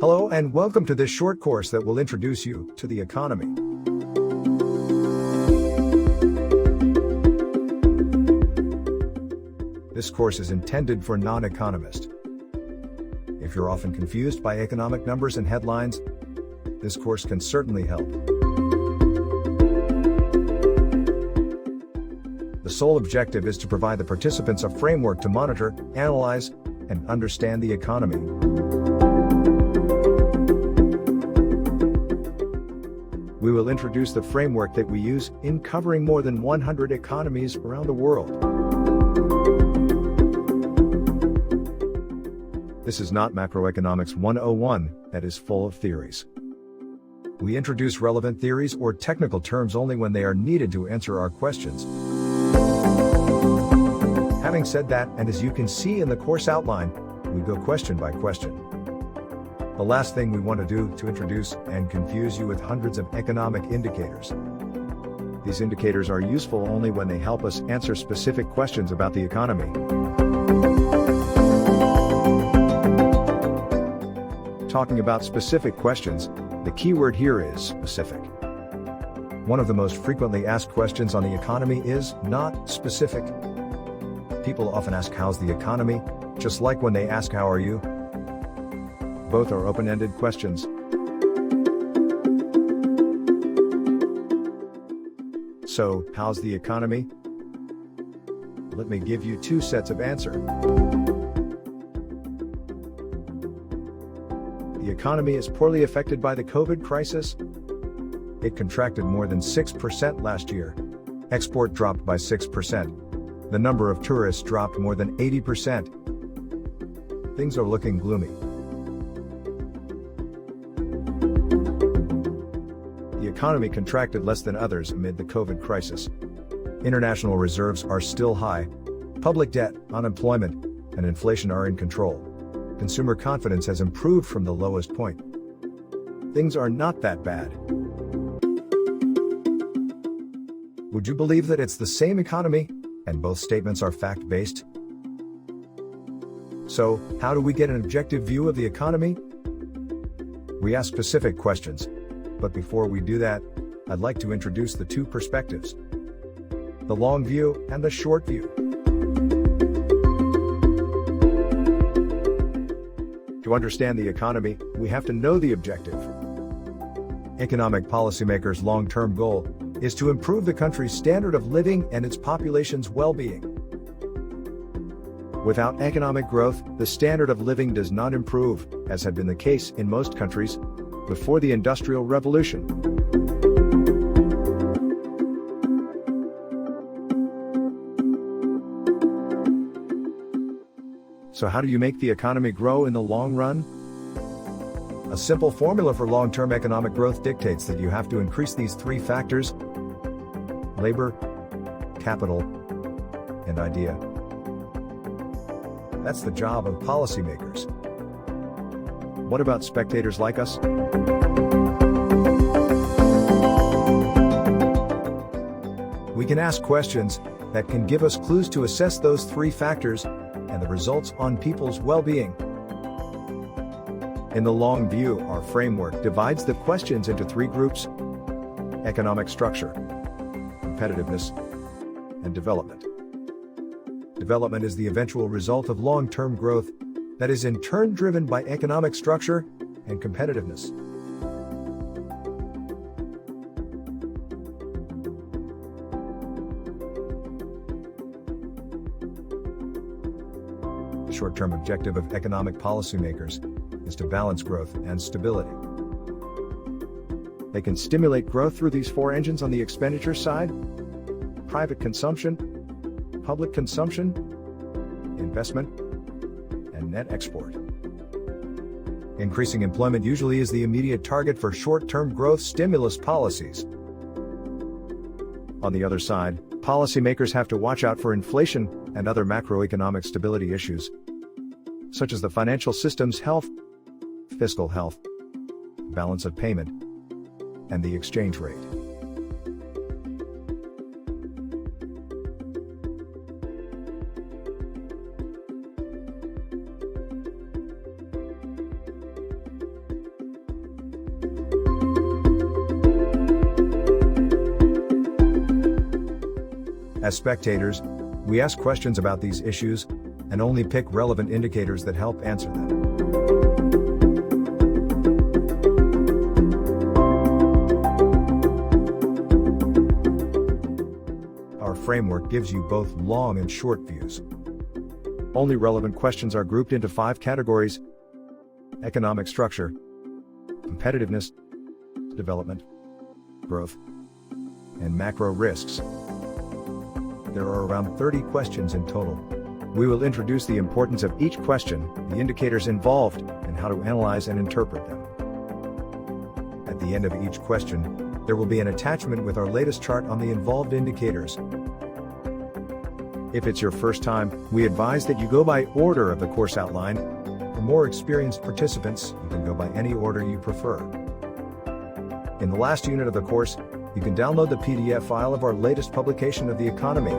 Hello and welcome to this short course that will introduce you to the economy. This course is intended for non-economists. If you're often confused by economic numbers and headlines, this course can certainly help. The sole objective is to provide the participants a framework to monitor, analyze, and understand the economy. We will introduce the framework that we use in covering more than 100 economies around the world. This is not Macroeconomics 101 that is full of theories. We introduce relevant theories or technical terms only when they are needed to answer our questions. Having said that, and as you can see in the course outline, we go question by question. The last thing we want to do to introduce and confuse you with hundreds of economic indicators. These indicators are useful only when they help us answer specific questions about the economy. Talking about specific questions, the key word here is specific. One of the most frequently asked questions on the economy is not specific. People often ask, how's the economy? Just like when they ask, how are you? Both are open-ended questions. So, how's the economy? Let me give you two sets of answer. The economy is poorly affected by the COVID crisis. It contracted more than 6% last year. Export dropped by 6%. The number of tourists dropped more than 80%. Things are looking gloomy. The economy contracted less than others amid the COVID crisis. International reserves are still high. Public debt, unemployment, and inflation are in control. Consumer confidence has improved from the lowest point. Things are not that bad. Would you believe that it's the same economy, and both statements are fact-based? So, how do we get an objective view of the economy? We ask specific questions, but before we do that, I'd like to introduce the two perspectives: the long view and the short view. To understand the economy, we have to know the objective. Economic policymakers' long-term goal is to improve the country's standard of living and its population's well-being. Without economic growth, the standard of living does not improve, as had been the case in most countries before the Industrial Revolution. So how do you make the economy grow in the long run? A simple formula for long-term economic growth dictates that you have to increase these three factors: labor, capital, and idea. That's the job of policymakers. What about spectators like us? We can ask questions that can give us clues to assess those three factors and the results on people's well-being. In the long view, our framework divides the questions into three groups: economic structure, competitiveness, and development. Development is the eventual result of long-term growth that is in turn driven by economic structure and competitiveness. The short-term objective of economic policymakers is to balance growth and stability. They can stimulate growth through these four engines on the expenditure side: private consumption, public consumption, investment, and net export. Increasing employment usually is the immediate target for short-term growth stimulus policies. On the other side, policymakers have to watch out for inflation and other macroeconomic stability issues, such as the financial system's health, fiscal health, balance of payment, and the exchange rate. As spectators, we ask questions about these issues and only pick relevant indicators that help answer them. Our framework gives you both long and short views. Only relevant questions are grouped into 5 categories: economic structure, competitiveness, development, growth, and macro risks. There are around 30 questions in total. We will introduce the importance of each question, the indicators involved, and how to analyze and interpret them. At the end of each question, there will be an attachment with our latest chart on the involved indicators. If it's your first time, we advise that you go by order of the course outline. For more experienced participants, you can go by any order you prefer. In the last unit of the course, you can download the PDF file of our latest publication of the economy.